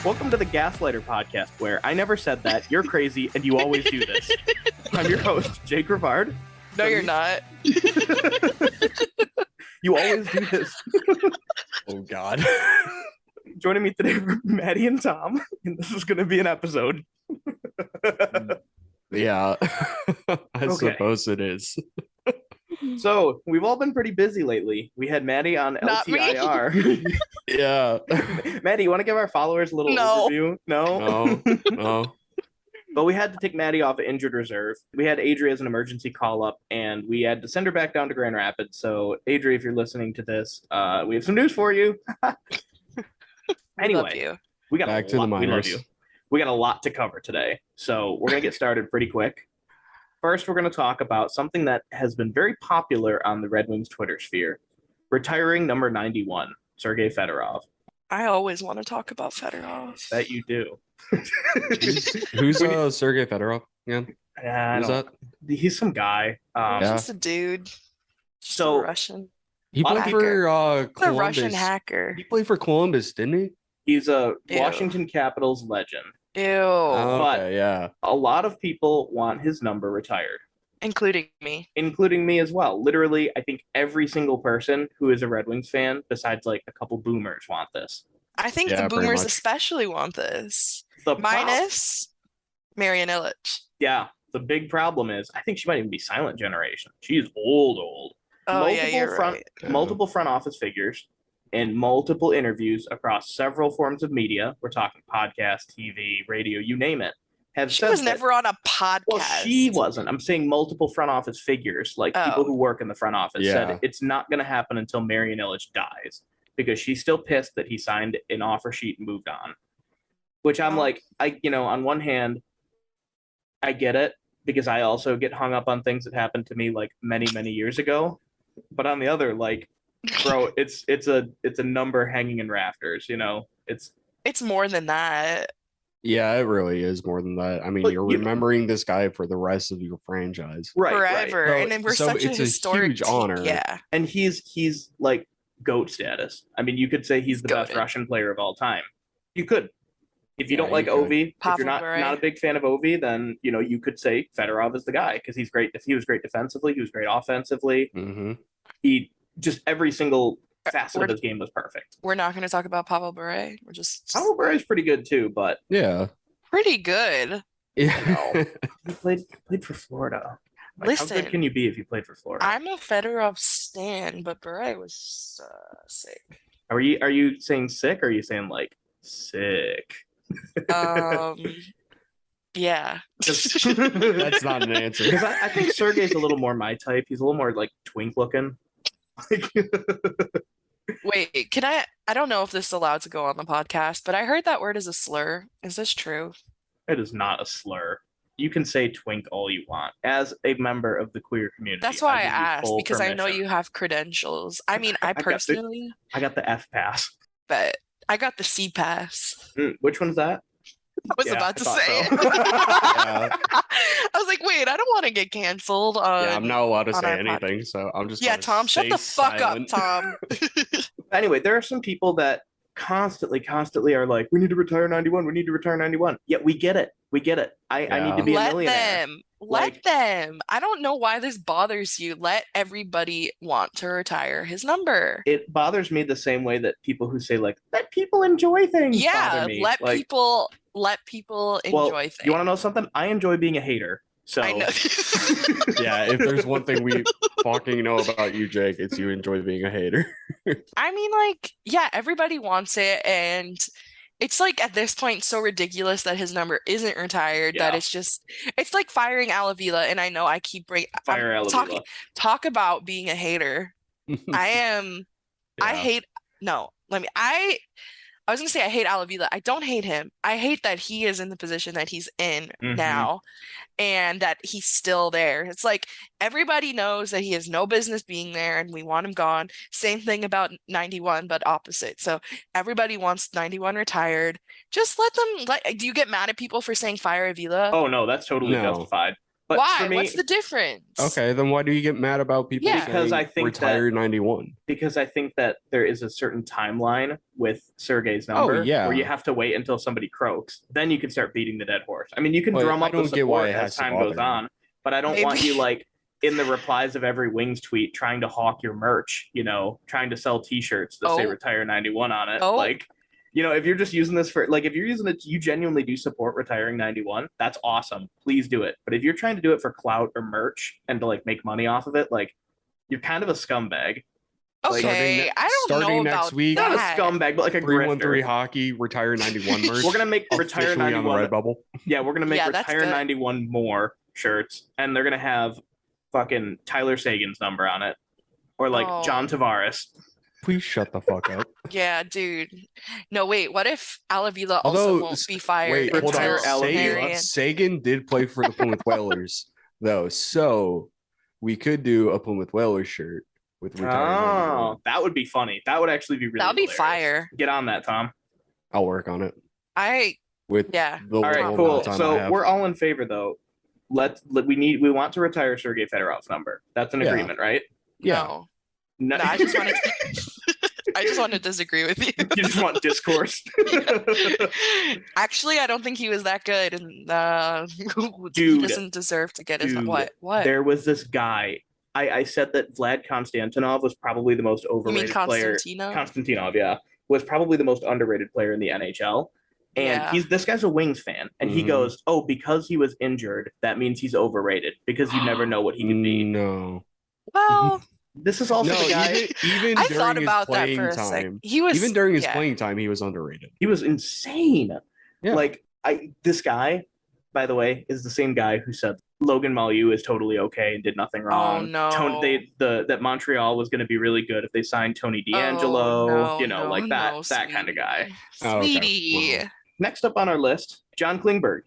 Welcome to the Gaslighter podcast, where I never said that, you're crazy, and you always do this. I'm your host, Jake Rivard. No, you're not. You always do this. Oh, God. Joining me today are Maddie and Tom, and this is going to be an episode. Yeah, I suppose it is. So, we've all been pretty busy lately. We had Maddie on Not me. LTIR. Yeah. Maddie, you want to give our followers a little overview? No? No. But we had to take Maddie off of injured reserve. We had Adri as an emergency call-up, and we had to send her back down to Grand Rapids. So, Adri, if you're listening to this, we have some news for you. Anyway, Love you. we got Back a to lot, the we love minors. you. We got a lot to cover today, so we're gonna get started pretty quick. First, we're gonna talk about something that has been very popular on the Red Wings Twitter sphere: retiring number 91, Sergei Fedorov. I always want to talk about Fedorov. That you do. Who's Sergei Fedorov again? Who's that? He's some guy. Yeah. Just a dude. Just So- a Russian. He Lot of played people- for The Columbus. Russian hacker. He played for Columbus, didn't he? He's a Ew. Washington Capitals legend. Ew. Oh, But- okay, yeah. A lot of people want his number retired, Including me. including me as well. Literally, I think every single person who is a Red Wings fan, besides like a couple boomers, want this. I think Yeah, the pretty boomers much. especially want this. The prob- Minus Marian Illich. Yeah, the big problem is I think she might even be silent generation. She's old. Oh, yeah, you're right. Multiple front office figures and multiple interviews across several forms of media. We're talking podcast, TV, radio, you name it. Have She said was that- never on a podcast. Well, she wasn't. I'm saying multiple front office figures, like people Oh. who work in the front office, Yeah. said it's not going to happen until Marian Illich dies because she's still pissed that he signed an offer sheet and moved on. Which I'm Oh. like, on one hand, I get it because I also get hung up on things that happened to me like many years ago. But on the other, like, bro, it's a number hanging in rafters. It's more than that. Yeah, it really is more than that. I mean, But you're you- remembering this guy for the rest of your franchise. right. Forever. So- And then we're so such a it's a historic huge team. honor. Yeah. And he's like GOAT status. I mean, you could say he's the best Goated. Russian player of all time. You could. If you don't Yeah, like you could. Ovi, if Pavel you're not Bure. a big fan of Ovi, then you could say Fedorov is the guy because he's great. He was great defensively, he was great offensively. Mm-hmm. He just every single facet of We're- his game was perfect. We're not going to talk about Pavel Bure. We're just Pavel Bure is pretty good too, but Yeah. pretty good. Yeah. he played for Florida. Like, how Listen, good can you be if you played for Florida? I'm a Fedorov stan, but Bure was sick. Are you saying sick or are you saying like sick? Yeah. That's not an answer. Because I think Sergey's a little more my type. He's a little more like twink looking. Wait, I don't know if this is allowed to go on the podcast, but I heard that word is a slur. Is this true? It is not a slur. You can say twink all you want. As a member of the queer community, That's why I give you asked, full because I know permission. you have credentials. I mean, I got the- personally, I got the F pass. but I got the C pass. Which one's that? I was Yeah, about to I thought say so. it. I was like, wait, I don't want to get canceled on. Yeah, I'm not allowed to on say our pod- anything, so I'm just Yeah, gonna Tom, shut stay the fuck silent. up, Tom. Anyway, there are some people that constantly are like, we need to retire 91. We need to retire 91. Yeah, we get it. I need to be a Let millionaire. them. Like- Let them. I don't know why this bothers you. Let everybody want to retire his number. It bothers me the same way that people who say like, let people enjoy things. Yeah, bother me. let Like, people well, enjoy things. you want to know something? I enjoy being a hater. So I know. Yeah, if there's one thing we fucking know about you, Jake, it's you enjoy being a hater. I mean, like, yeah, everybody wants it, and it's like at this point so ridiculous that his number isn't retired that Yeah. it's like firing Alavila, and I know I keep fire I'm Alavila. talk about being a hater. I Yeah. hate no, I was gonna say I hate Alavila. I don't hate him. I hate that he is in the position that he's in Mhm. now and that he's still there. It's like everybody knows that he has no business being there and we want him gone. Same thing about 91, but opposite. So everybody wants 91 retired. Just let them do you get mad at people for saying fire Avila? Oh no, that's totally No. justified. But Why? for me, What's the difference? Okay, then why do you get mad about people Yeah. Because saying I think retire 91? because I think that there is a certain timeline with Sergey's Oh, number yeah. where you have to wait until somebody croaks. Then you can start beating the dead horse. I mean, you can But drum I up the don't get why support it as has to time goes bother you. on, but I don't want Maybe- you like in the replies of every Wings tweet trying to hawk your merch, trying to sell t-shirts that say Oh. retire 91 on it. Oh. Like, if you're just using this for like if you're using it, you genuinely do support retiring 91, that's awesome. Please do it. But if you're trying to do it for clout or merch and to like make money off of it, like you're kind of a scumbag. Like, Okay, I don't starting know next about week, not a that. scumbag, but like a 313 grifter. hockey retire 91 merch. We're gonna make retire officially on the 91. Redbubble. Yeah, we're gonna make Yeah, that's retire good. 91 more shirts, and they're gonna have fucking Tyler Sagan's number on it, or like Oh. John Tavares. Please shut the fuck up. Yeah, dude. No, wait. What if Alavila Although, also won't be fired Wait, hold until Retire on. Alavila. Marion? Sagan did play for the Plymouth Whalers, though, so we could do a Plymouth Whalers shirt with retire 91. Oh, that would be funny. That would actually be really. That'd be hilarious. Fire. Get on that, Tom. I'll work on it with Yeah. the All right, little cool. amount of time I So have. we're all in favor, though. We want to retire Sergei Fedorov's number. That's an Yeah. agreement, right? Yeah. No, I just wanted I just want to disagree with you. You just want discourse. Actually, I don't think he was that good, and he Dude. doesn't deserve to get his Dude, what? There was this guy. I said that Vlad Konstantinov was probably the most You mean overrated player. Constantino? Konstantinov, yeah, was probably the most underrated player in the NHL. And Yeah. this guy's a Wings fan, and he Mhm. goes, "Oh, because he was injured, that means he's overrated because you never know what he could be." No. Well, This is also No, the guy. even I during thought his about that playing for a sec. time. He was Even during his yeah. playing time, he was underrated. He was insane. Yeah. Like this guy, by the way, is the same guy who said Logan Mailloux is totally okay and did nothing wrong. no. That Montreal was going to be really good if they signed Tony DeAngelo. No, like no, that kind of guy. Oh, okay. Sweetie. Wow. Next up on our list, John Klingberg.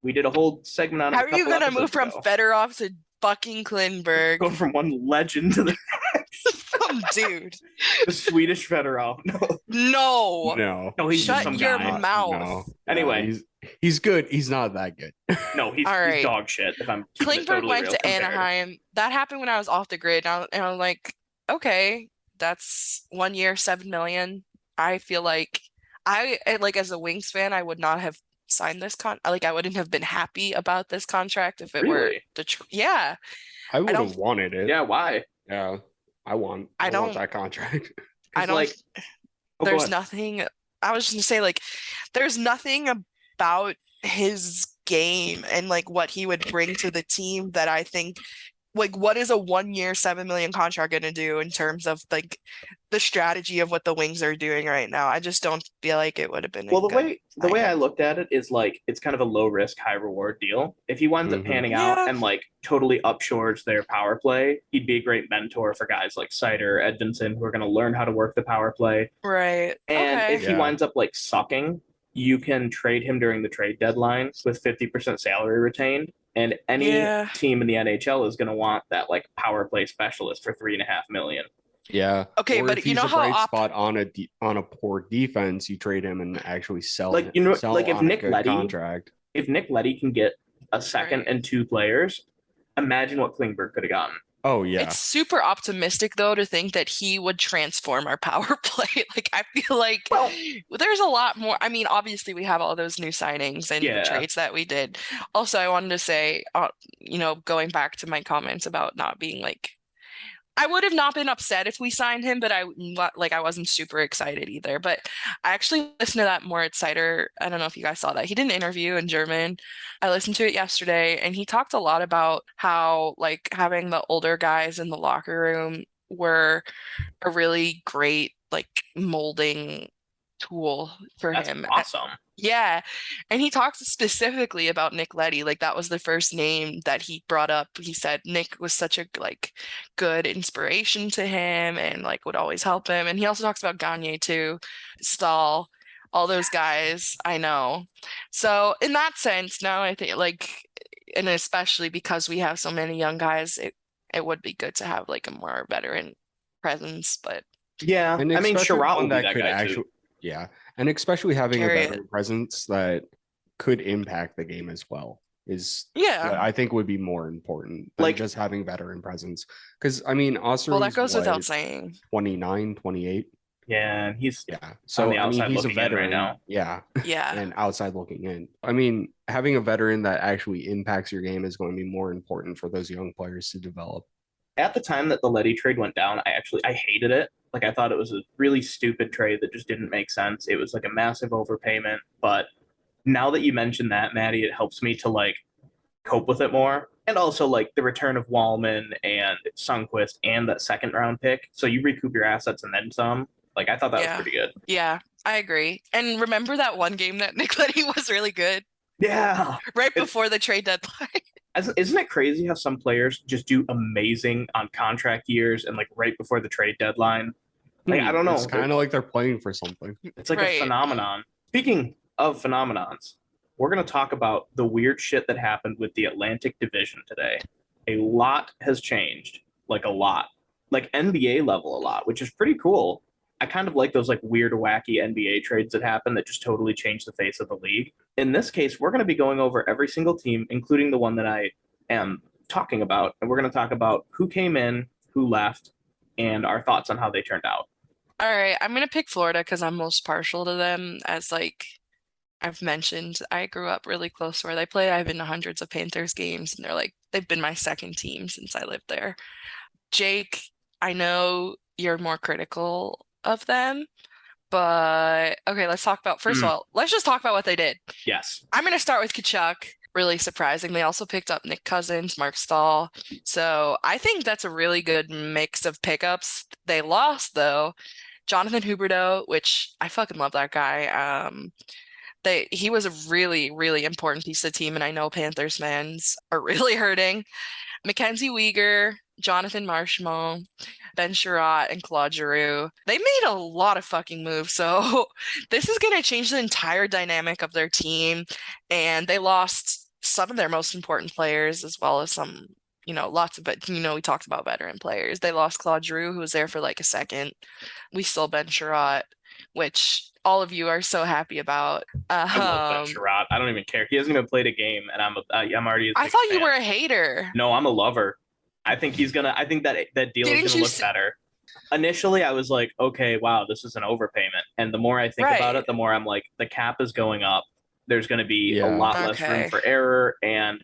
We did a whole segment on. How it are you going to move from Fedorov to fucking Klingberg? Go from one legend to the Dude. the Swedish Fedorov? No. No. He's just Shut some your guy. mouth. No. Anyway. He's good. He's not that good. No, he's All right. dog shit. If I'm keeping it Klingberg totally went real to compared. Anaheim. That happened when I was off the grid. And I was like, okay, that's 1 year, 7 million. I feel like as a Wings fan, I would not have signed this I wouldn't have been happy about this contract if it were Really? yeah. I would don't- have wanted it. Yeah, why? Yeah. I want that contract. I don't like, oh, go there's ahead. nothing I was just gonna say, like, there's nothing about his game and like what he would bring to the team that I think, like, what is a 1 year, 7 million contract gonna do in terms of like the strategy of what the Wings are doing right now? I just don't feel like it would have been. Well, the way I looked at it is like it's kind of a low risk, high reward deal. If he winds up Mhm. panning Yeah. out and like totally upshores their power play, he'd be a great mentor for guys like Seider, Edvinson, who are going to learn how to work the power play. Right. And Okay. if he Yeah. winds up like sucking, you can trade him during the trade deadline with 50% salary retained. And any Yeah. team in the NHL is going to want that like power play specialist for $3.5 million. Yeah. Okay, Or but if you he's know a how bright spot on a poor defense, you trade him and actually sell. Like, sell like if on a Nick good Leddy, contract. if Nick Leddy can get a second Right. and two players, imagine what Klingberg could have gotten. Oh yeah. It's super optimistic though to think that he would transform our power play. Like, I feel like Well- there's a lot more. I mean, obviously we have all those new signings and Yeah. the trades that we did. Also, I wanted to say, going back to my comments about not being like, I would have not been upset if we signed him, but I wasn't super excited either. But I actually listened to that Moritz Seider. I don't know if you guys saw that. He did an interview in German. I listened to it yesterday, and he talked a lot about how like having the older guys in the locker room were a really great like molding tool for That's him. awesome. Yeah. And he talks specifically about Nick Leddy. Like, that was the first name that he brought up. He said Nick was such a like good inspiration to him and like would always help him. And he also talks about Gagne too, Stahl, all those guys. I know. So in that sense, now I think like, and especially because we have so many young guys, it would be good to have like a more veteran presence. But Yeah, And I mean, especially Sherratt one will be that that could guy actually, too. yeah, and especially having Period. a veteran presence that could impact the game as well. is Yeah. what I think would be more important than Like- just having veteran presence. Because I mean, Oscar Well, that goes without saying. 29, 28. Yeah, and he's Yeah. So the I mean, outside he's a looking in right veteran now. Yeah. Yeah. And outside looking in. I mean, having a veteran that actually impacts your game is going to be more important for those young players to develop. At the time that the Letty trade went down, I hated it. Like, I thought it was a really stupid trade that just didn't make sense. It was like a massive overpayment. But now that you mentioned that, Maddie, it helps me to like cope with it more. And also like the return of Wallman and Sundqvist and that second round pick. So you recoup your assets and then some. Like, I thought that was pretty good. Yeah, I agree. And remember that one game that Nick Letty was really good? Yeah. Right before the trade deadline. Isn't it crazy how some players just do amazing on contract years and like right before the trade deadline? Like, I don't know. It's kind of like they're playing for something. It's like Right. a phenomenon. Speaking of phenomenons, we're going to talk about the weird shit that happened with the Atlantic Division today. A lot has changed. Like a lot. Like NBA level a lot, which is pretty cool. I kind of like those like weird, wacky NBA trades that happen that just totally change the face of the league. In this case, we're going to be going over every single team, including the one that I am talking about. And we're going to talk about who came in, who left, and our thoughts on how they turned out. All right, I'm gonna pick Florida because I'm most partial to them. As like I've mentioned, I grew up really close to where they play. I've been to hundreds of Panthers games, and they've been my second team since I lived there. Jake, I know you're more critical of them, but okay, let's talk about first of all, let's just talk about what they did. Yes. I'm gonna start with Kachuk. Really surprising. They also picked up Nick Cousins, Mark Stahl. So I think that's a really good mix of pickups. They lost though. Jonathan Huberdeau, which I fucking love that guy. He was a really, really important piece of the team, and I know Panthers fans are really hurting. Mackenzie Weegar, Jonathan Marchment, Ben Sherratt, and Claude Giroux. They made a lot of fucking moves, so this is going to change the entire dynamic of their team, and they lost some of their most important players as well as some, lots of, but we talked about veteran players. They lost Claude Giroux, who was there for like a second. We still Ben Sherratt, which all of you are so happy about. I love Ben Sherratt. I don't even care. He hasn't even played a game, and I'm already. I thought you were a hater. No, I'm a lover. I think I think that deal is gonna look better. Initially, I was like, okay, wow, this is an overpayment. And the more I think about it, the more I'm like, the cap is going up. There's gonna be a lot less room for error, and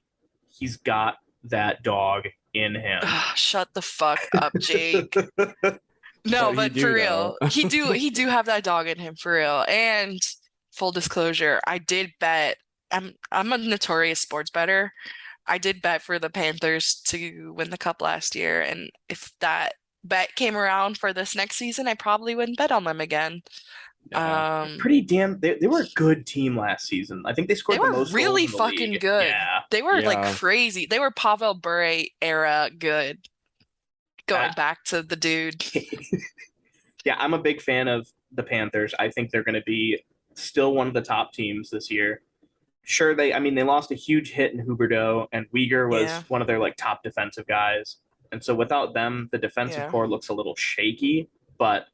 he's got that dog in him. Shut the fuck up, Jake. No, but for real, he do have that dog in him for real. And full disclosure, I did bet. I'm a notorious sports bettor. I did bet for the Panthers to win the cup last year, and if that bet came around for this next season, I probably wouldn't bet on them again. Pretty damn. They were a good team last season. I think they scored the most. They were really goals in the fucking league. good. Yeah. They were like crazy. They were Pavel Bure era good. Going back to the dude. Yeah, I'm a big fan of the Panthers. I think they're going to be still one of the top teams this year. Sure, they lost a huge hit in Huberdeau, and Weegar was one of their like top defensive guys. And so without them, the defensive core looks a little shaky, but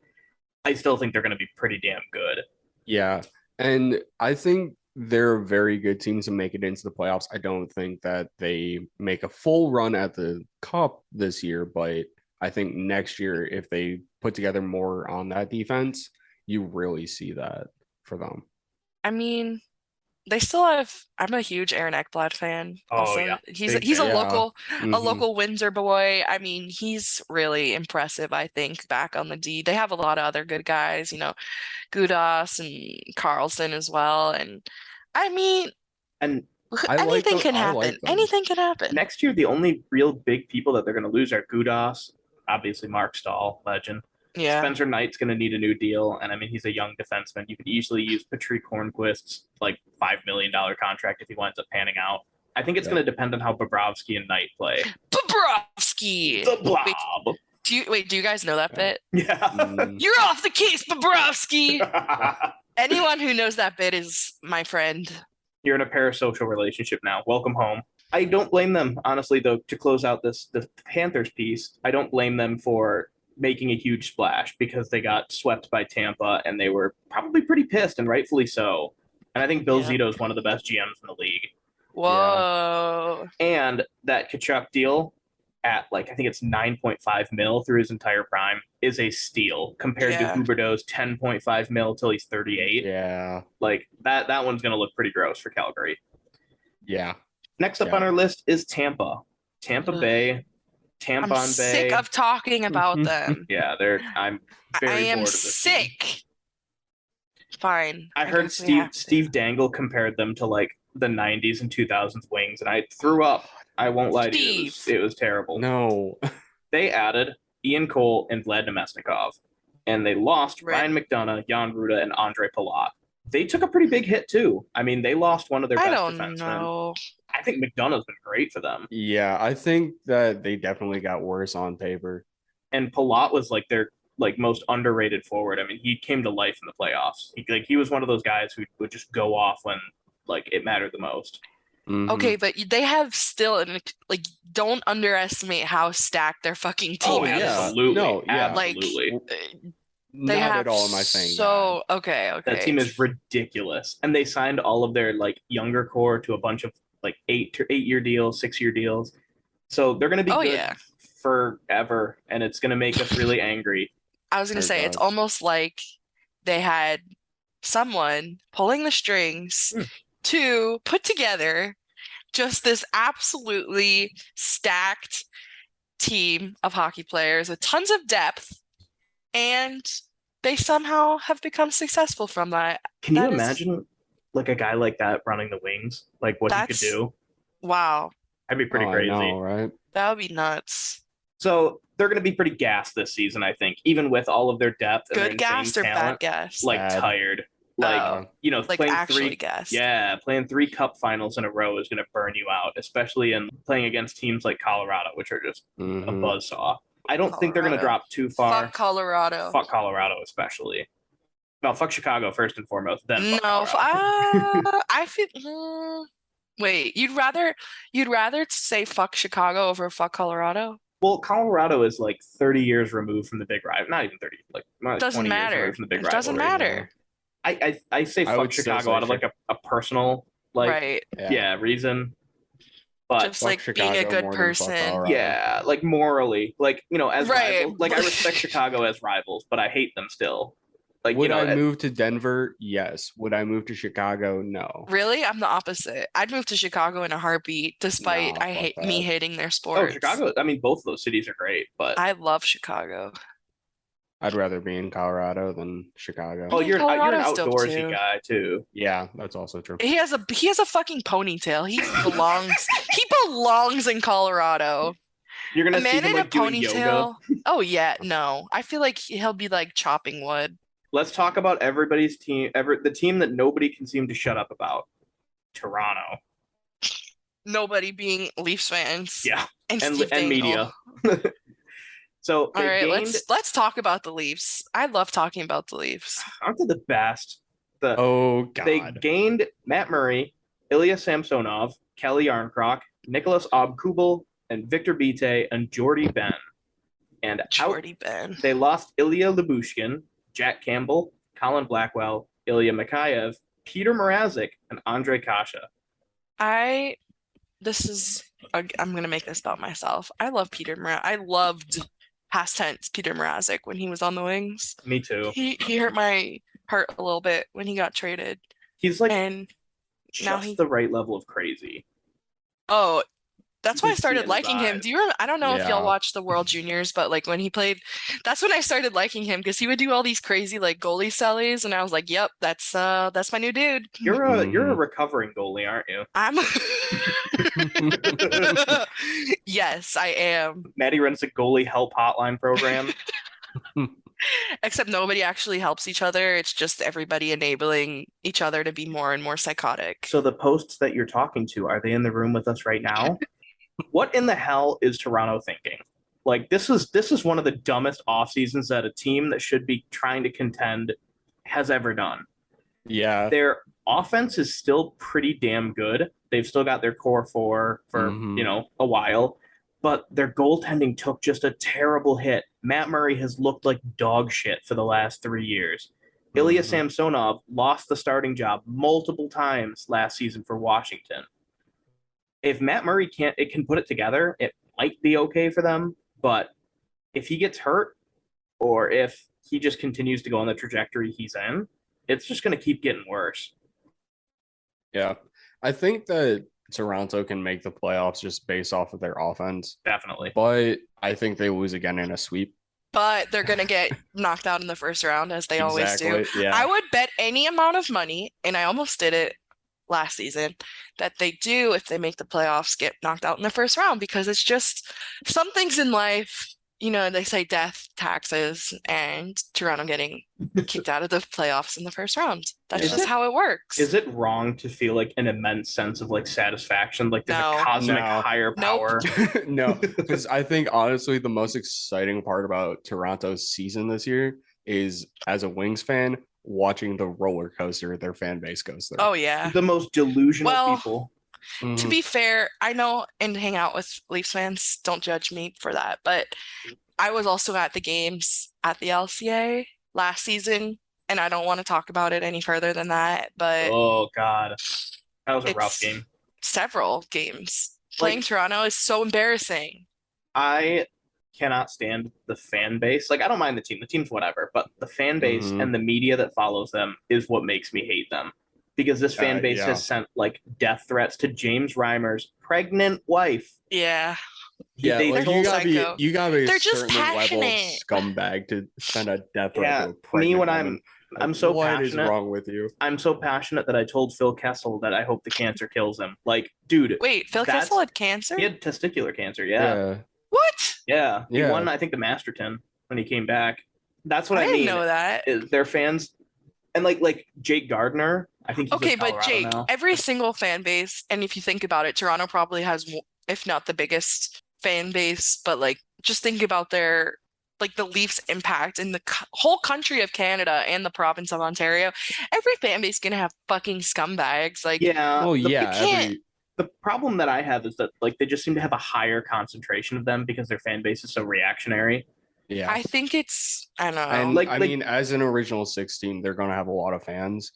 I still think they're going to be pretty damn good. Yeah, and I think they're a very good team to make it into the playoffs. I don't think that they make a full run at the cup this year, but I think next year, if they put together more on that defense, you really see that for them. I mean, they still have. I'm a huge Aaron Ekblad fan. Also, yeah, he's a local Windsor boy. I mean, he's really impressive. I think back on the D, they have a lot of other good guys. Gudas and Carlson as well. And I mean, anything can happen. Anything can happen. Next year, the only real big people that they're going to lose are Gudas, obviously Mark Stahl, legend. Yeah. Spencer Knight's going to need a new deal, and I mean, he's a young defenseman. You could easily use Patrick Hornquist's like $5 million contract if he winds up panning out. I think it's going to depend on how Bobrovsky and Knight play. Bobrovsky! The Blob! Do you guys know that bit? Yeah. You're off the case, Bobrovsky! Anyone who knows that bit is my friend. You're in a parasocial relationship now. Welcome home. I don't blame them, honestly, though, to close out the Panthers piece. I don't blame them for making a huge splash because they got swept by Tampa and they were probably pretty pissed, and rightfully so. And I think Bill Zito is one of the best GMs in the league. Whoa. And that Kachuk deal at like I think it's 9.5 mil through his entire prime is a steal compared to Yeah. Huberdeau's 10.5 mil till he's 38. Yeah. Like that one's gonna look pretty gross for Calgary. Yeah. Next up Yeah. on our list is Tampa. Tampa Bay, I'm Tampon sick Bay. of talking about them. Yeah, I'm I very am bored of this team. sick. Fine. I heard guess we have to. Steve Dangle compared them to like the 90s and 2000s wings, and I threw up. I won't lie to you. It was terrible. No. They added Ian Cole and Vlad Nemesnikov, and they lost Right. Ryan McDonough, Jan Ruda, and Andre Palat. They took a pretty big hit too. I mean, they lost one of their I best don't defensemen. know. I think McDonough's been great for them, Yeah, I think that they definitely got worse on paper. and Palat was like their like most underrated forward. I mean, he came to life in the playoffs. He was one of those guys who would just go off when like it mattered the most. Mhm. Okay, but they have still like don't underestimate how stacked their fucking team Oh, is. absolutely. No, yeah. Absolutely. They Not have at all am I saying so okay. That team is ridiculous. And they signed all of their like younger core to a bunch of like 8-year deals, 6-year deals. So they're gonna be good forever, and it's gonna make us really angry. I was gonna Oh, say it's God. almost like they had someone pulling the strings to put together just this absolutely stacked team of hockey players with tons of depth, and they somehow have become successul from that. Can you That is- imagine like a guy like that running the wings? Like what he could That's- do? Wow, That'd be pretty Oh, I crazy. know, right? that would be nuts. So they're gonna be pretty gassed this season, I think, even with all of their depth and Good their gas insane or bad talent. gas? Like Bad. tired. Like Oh. Like playing actually three gas. Yeah, playing 3 cup finals in a row is going to burn you out, especially in playing against teams like Colorado, which are just a Mhm. buzzsaw. I don't think they're going to Colorado. drop too far. Fuck Colorado. Fuck Colorado, especially. Well, fuck Chicago first and foremost, then fuck No, Colorado. I feel. Wait, you'd rather say fuck Chicago over fuck Colorado? Well, Colorado is like 30 years removed from the big rival. Not even 30, like Doesn't 20 years matter. removed from the big It doesn't rivalry. matter. I say I fuck would still Chicago say out of like a personal like Right. yeah reason, but Just Fuck like being a Chicago good more than fuck person. Colorado. yeah, like morally, like as Right. rivals, like I respect Chicago as rivals, but I hate them still. Like Would I move to Denver? Yes. Would I move to Chicago? No. Really? I'm the opposite. I'd move to Chicago in a heartbeat, despite Nah, fuck me that. hating their oh sports. Chicago. I mean, both of those cities are great, but I love Chicago. I'd rather be in Colorado than Chicago. oh, mean, you're an Colorado's dope, outdoorsy too. guy too. Yeah, that's also true. He has a fucking ponytail. He belongs in Colorado. You're A gonna see man him in a like doing yoga. ponytail. Oh yeah, no. I feel like he'll be like chopping wood. Let's talk about everybody's team. The team that nobody can seem to shut up about. Toronto. Nobody being Leafs fans. Yeah, And and Steve Dangle. media. So All they right, gained. let's talk about the Leafs. I love talking about the Leafs. Aren't they the best? Oh They God. gained Matt Murray, Ilya Samsonov, Kelly Arncroc, Nicholas Obkubel, and Victor Bite and Jordy Ben. And Jordy Ben. they lost Ilya Lyubushkin, Jack Campbell, Colin Blackwell, Ilya Mikheyev, Peter Mrazek, and Andre Kasha. I'm gonna make this about myself. I love Peter Mrazek. I loved past tense Peter Mrazek when he was on the Wings. Me too. He hurt my heart a little bit when he got traded. He's like And now just the right level of crazy. oh, that's You why I can see started it in his liking him. eyes. Do you remember? I don't know if y'all Yeah. watched the World Juniors, but like when he played, that's when I started liking him because he would do all these crazy like goalie sellies, and I was like, "Yep, that's my new dude." You're a Mhm. recovering goalie, aren't you? I'm. Yes, I am. Maddie runs a goalie help hotline program. Except nobody actually helps each other. It's just everybody enabling each other to be more and more psychotic. So the posts that you're talking to, are they in the room with us right now? What in the hell is Toronto thinking? Like this is one of the dumbest off seasons that a team that should be trying to contend has ever done. Yeah. Their offense is still pretty damn good. They've still got their core four for Mhm. a while, but their goaltending took just a terrible hit. Matt Murray has looked like dog shit for the last 3 years. Ilya Mhm. Samsonov lost the starting job multiple times last season for Washington. if Matt Murray can put it together, it might be okay for them. But if he gets hurt, or if he just continues to go on the trajectory he's in, it's just going to keep getting worse. Yeah. I think that Toronto can make the playoffs just based off of their offense, Definitely. but I think they lose again in a sweep. But they're gonna get knocked out in the first round, as they always do. Exactly, yeah. I would bet any amount of money, and I almost did it last season, that they do, if they make the playoffs, get knocked out in the first round, because it's just some things in life, they say death, taxes, and Toronto getting kicked out of the playoffs in the first round. That's just how it works. Is it wrong to feel like an immense sense of like satisfaction, like there's No. a cosmic higher power? No, because I think honestly the most exciting part about Toronto's season this year is, as a Wings fan, watching the roller coaster their fan base goes through. Oh yeah. The most delusional people. To be fair, I know, and hang out with Leafs fans, don't judge me for that, but I was also at the games at the LCA last season, and I don't want to talk about it any further than that, but Oh God, that was a rough game. Several games. Playing Toronto is so embarrassing. I cannot stand the fan base. Like, I don't mind the team. The team's whatever, but the fan base and the media that follows them is what makes me hate them. Because this fan base has sent like death threats to James Reimer's pregnant wife. Yeah. Yeah, like, you gotta be They're a just certain level of passionate. scumbag to send a death threat to a pregnant Me when woman. I'm so what passionate. What is wrong with you? I'm so passionate that I told Phil Kessel that I hope the cancer kills him. Like, dude. Wait, Phil Kessel had cancer? He had testicular cancer, yeah. What? Yeah. He won, I think, the Masterton when he came back. That's what I mean. I didn't know that. Their fans, and like Jake Gardner, I think he's okay, with but Colorado Jake, now. every single fan base, and if you think about it, Toronto probably has, if not the biggest fan base, but like just think about their the Leafs impact in the whole country of Canada and the province of Ontario. Every fan base is gonna have fucking scumbags. Like, yeah, well, the problem that I have is that like they just seem to have a higher concentration of them because their fan base is so reactionary. Yeah, I think it's, I don't know. And I mean, as an original 16, they're gonna have a lot of fans.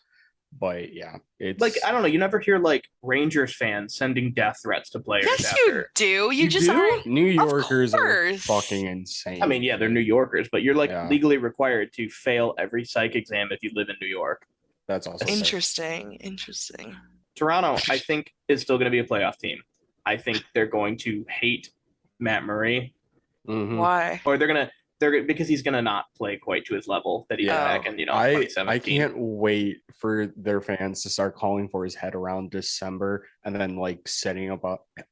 But yeah, it's like, I don't know. You never hear like Rangers fans sending death threats to players. Yes, you do. You just do? aren't. New Yorkers are fucking insane. I mean, yeah, they're New Yorkers, but you're like legally required to fail every psych exam if you live in New York. That's also interesting. Toronto, I think, is still going to be a playoff team. I think they're going to hate Matt Murray. Why? Or they're because he's gonna not play quite to his level that he had back in 2017. I can't wait for their fans to start calling for his head around December, and then like setting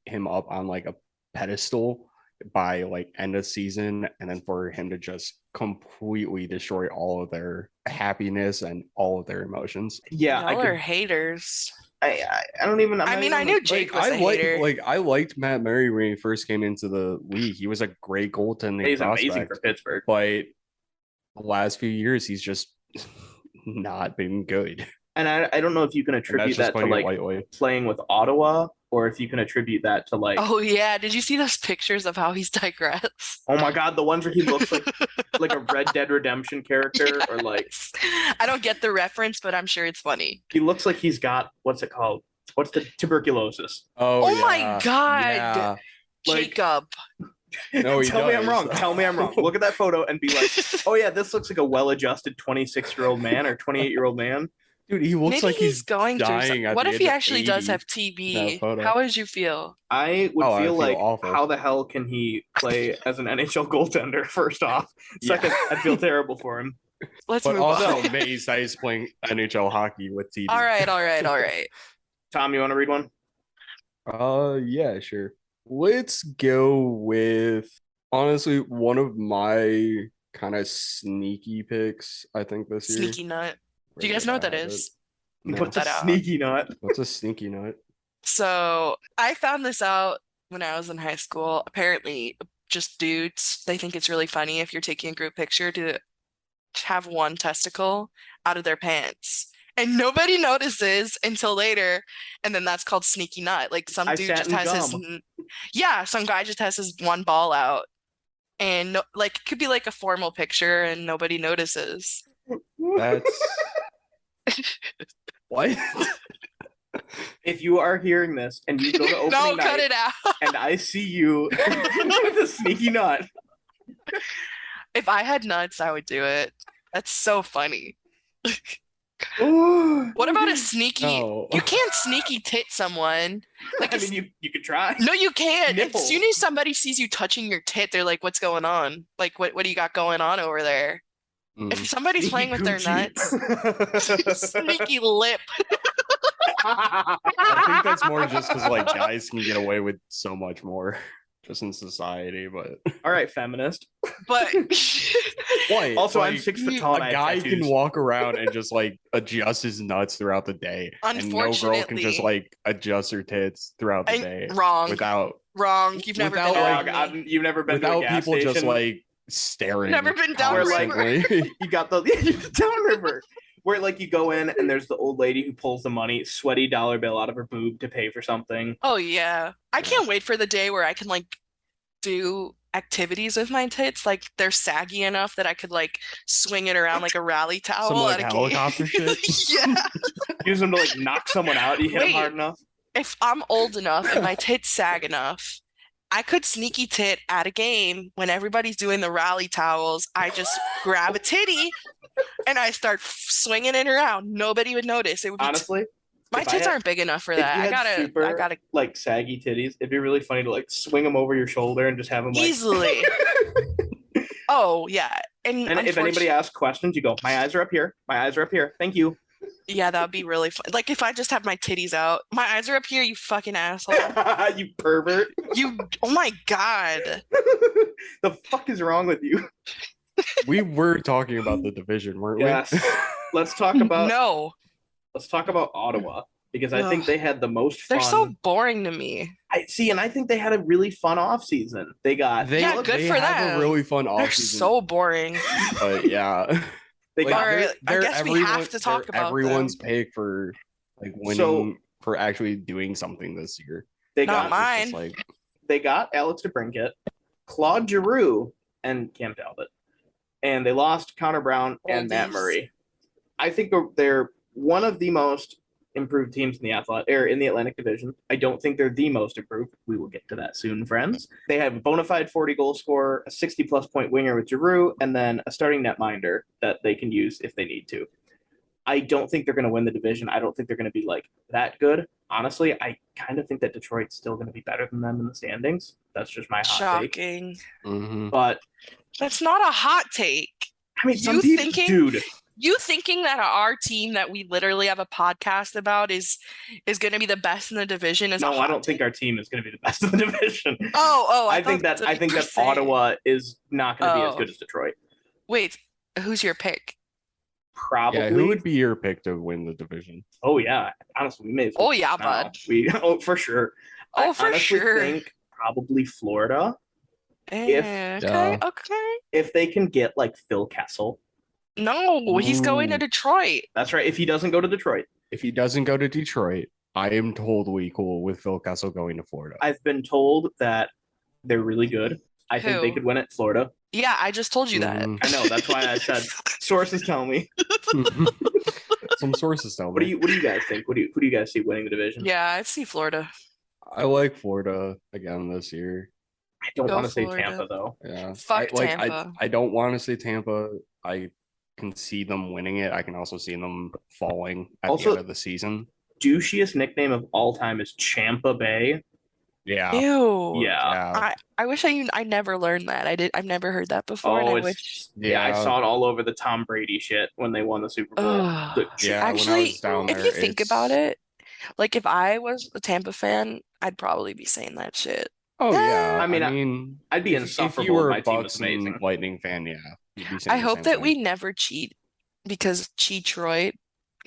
him up on like a pedestal by like end of season, and then for him to just completely destroy all of their happiness and all of their emotions. Yeah, y'all are haters. I don't even. I knew Jake was a hater. I liked Matt Murray when he first came into the league. He was a great goaltending He's prospect, amazing for Pittsburgh. But the last few years, he's just not been good. And I don't know if you can attribute that to like playing with Ottawa, or if you can attribute that to like. Oh yeah, did you see those pictures of how he's digressed? Oh my God, the ones where he looks like a Red Dead Redemption character, or like. I don't get the reference, but I'm sure it's funny. He looks like he's got what's it called? What's the tuberculosis? Oh my God, yeah. Jacob. No, Tell me I'm wrong. Tell me I'm wrong. Look at that photo and be like, oh yeah, this looks like a well-adjusted 26-year-old man or 28-year-old man. Dude, he looks Maybe like he's going dying. through. What if he actually does have TB? How would you feel? I would feel like, awful. How the hell can he play as an NHL goaltender? First off, second, I'd feel terrible for him. Let's but move also on. amazed that he's playing NHL hockey with TB. All right. Tom, you want to read one? Yeah, sure. Let's go with honestly one of my kind of sneaky picks. I think this year. Sneaky nut. Do you guys know what that is? No. What's a sneaky nut? What's a sneaky nut? So I found this out when I was in high school. Apparently, just dudes, they think it's really funny if you're taking a group picture to have one testicle out of their pants. And nobody notices until later. And then that's called sneaky nut. Like some dude just has some guy just has his one ball out. And like it could be like a formal picture and nobody notices. That's what? If you are hearing this and you go to opening No, night cut it out. and I see you with a sneaky nut. If I had nuts, I would do it. That's so funny. What about a sneaky? No. You can't sneaky tit someone. Like I mean, you could try. no, you can't. Nipple. As soon as somebody sees you touching your tit, they're like, "What's going on? Like, what do you got going on over there?" If somebody's playing with their nuts, sneaky lip. I think that's more just because like guys can get away with so much more just in society, but All right, feminist. But what? Also, I'm Like, 6 foot tall. a And I have guy tattoos. can walk around and just like adjust his nuts throughout the day, and no girl can just Unfortunately. like adjust her tits throughout the day wrong, without You've never without, been like, down with me. You've never been to a without gas people station. just like staring. Never been down constantly. You got the downriver where like you go in and there's the old lady who pulls the money, sweaty dollar bill out of her boob to pay for something. Oh yeah. I can't wait for the day where I can like do activities with my tits. Like they're saggy enough that I could like swing it around like a rally towel Some like at a helicopter game. shit. Yeah. Use them to like knock someone out. You hit them Wait. hard enough. If I'm old enough and my tits sag enough, I could sneaky tit at a game when everybody's doing the rally towels. I just grab a titty and I start swinging it around. Nobody would notice. It would be Honestly, my if I tits had- aren't big enough for if you that. I had super, gotta like saggy titties. It'd be really funny to like swing them over your shoulder and just have them like. easily. Oh yeah, and And if anybody asks questions, you go, "My eyes are up here. My eyes are up here. Thank you." yeah, that would be really fun. Like if I just have my titties out, my eyes are up here. You fucking asshole. You pervert. You. Oh my god. The fuck is wrong with you? We were talking about the division, weren't Yes. we? Let's talk about No, let's talk about Ottawa because I think Ugh. they had the most fun. they're so boring to me. I see, and I think they had a really fun off season. They got Yeah, good they for have them. a really fun They're offseason. so boring. But yeah. they Like, got Alright, I guess we have to talk they're about everyone's pick for like winning So- for actually doing something this year. they Not got It's just mine. like they got Alex DeBrincat, Claude Giroux, and Cam Talbot, and they lost Connor Brown and Matt Oldies. Murray. I think they're one of the most improved teams in the Atlantic Division. I don't think they're the most improved. We will get to that soon, friends. They have a bona fide 40 goal scorer, a 60+ point winger with Giroux, and then a starting netminder that they can use if they need to. I don't think they're going to win the division. I don't think they're going to be like that good. Honestly, I kind of think that Detroit's still going to be better than them in the standings. That's just my hot take. Shocking. mhm. But That's not a hot take. I mean, some You people, thinking- dude. You thinking that our team that we literally have a podcast about is going to be the best in the division is a No, I hot don't think our team is going to be the best in the division. Oh, I think that that's what you were saying. Ottawa is not going to be as Oh. good as Detroit. Wait, who's your pick? Probably. Yeah, who would be your pick to win the division? Oh yeah, honestly, we may. As well Oh yeah, now. bud. For sure. I Oh, for honestly sure. think probably Florida Okay, Yeah. okay. if they can get like Phil Kessel. No, he's going to Ooh. Detroit. That's right. If he doesn't go to Detroit, If he doesn't go to Detroit, I am totally cool with Phil Kessel going to Florida. I've been told that they're really good. I think they Who? could win at Florida. Yeah, I just told you that. Mhm. I know. That's why I said sources tell me. Some sources tell me. What do you guys think? Who do you guys see winning the division? Yeah, I see Florida. I like Florida again this year. I don't Go want to say Florida. Tampa though. Yeah. Fuck I Tampa. I don't want to say Tampa. I can see them winning it. I can also see them falling at Also- the end of the season. Douchiest nickname of all time is Champa Bay. Yeah. Ew. Yeah. I wish I never learned that. I've never heard that before, and I wish. it's yeah. I Yeah. saw it all over the Tom Brady shit when they won the Super Bowl. Ugh. The- Yeah, when I Actually, was down if there, you think it's- about it, like if I was a Tampa fan, I'd probably be saying that shit. Oh yeah. I mean, I I'd be if insufferable. you were My a team was Bucks and amazing. Lightning fan, yeah. you'd be saying I the hope same that thing. we never cheat because Cheatroit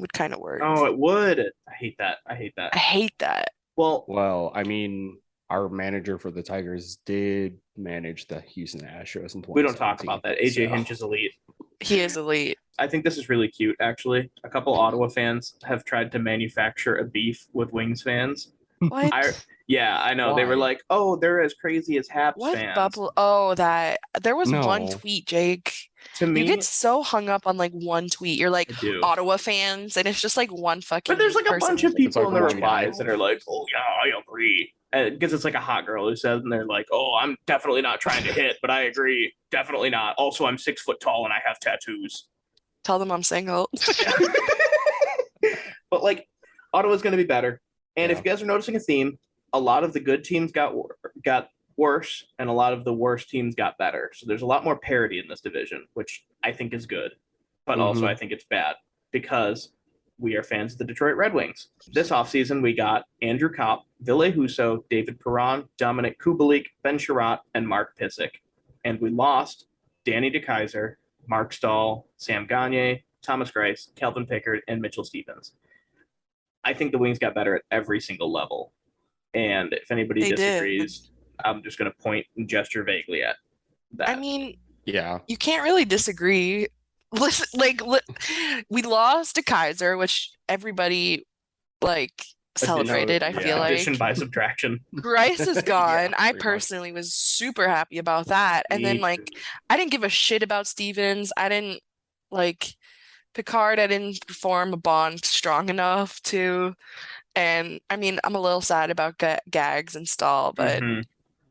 would kind of work. Oh, it would. I hate that. I hate that. I hate that. Well, Well, I mean, our manager for the Tigers did manage the Houston Astros in 2017. we don't talk about that. AJ so- Hinch is elite. He is elite. I think this is really cute, actually. A couple Ottawa fans have tried to manufacture a beef with Wings fans. What? Yeah, I know. They were Why? like, "Oh, they're as crazy as Habs What fans." bubble? Oh, that there was one No. tweet, Jake. To You me, get so hung up on like one tweet. You're like I do. Ottawa fans, and it's just like one fucking But there's like a person. bunch of It's people like in the one replies guy. that are like, "Oh yeah, I agree," because it's like a hot girl who says, and they're like, "Oh, I'm definitely not trying to hit, but I agree, definitely not. Also, I'm 6 foot tall and I have tattoos." Tell them I'm single. But like, Ottawa's going to be better. And if Yeah. you guys are noticing a theme, a lot of the good teams got worse, and a lot of the worst teams got better. So there's a lot more parity in this division, which I think is good, but also I think it's bad because we are fans of the Detroit Red Wings. This offseason, we got Andrew Kopp, Ville Husso, David Perron, Dominic Kubalik, Ben Sherratt, and Mark Pysyk. And we lost Danny DeKeyser, Mark Stahl, Sam Gagne, Thomas Greiss, Calvin Pickard, and Mitchell Stevens. I think the Wings got better at every single level. And if anybody They did. disagrees, I'm just going to point and gesture vaguely at that. I mean, Yeah. you can't really disagree. Listen, we lost to Kaiser, which everybody like celebrated, I feel like. Addition by subtraction. Greiss is gone. I pretty much. personally was super happy about that. And then Me too. I didn't give a shit about Stevens. I didn't like Picard. I didn't form a bond strong enough to. And I mean, I'm a little sad about Gags and Stahl, but Mhm.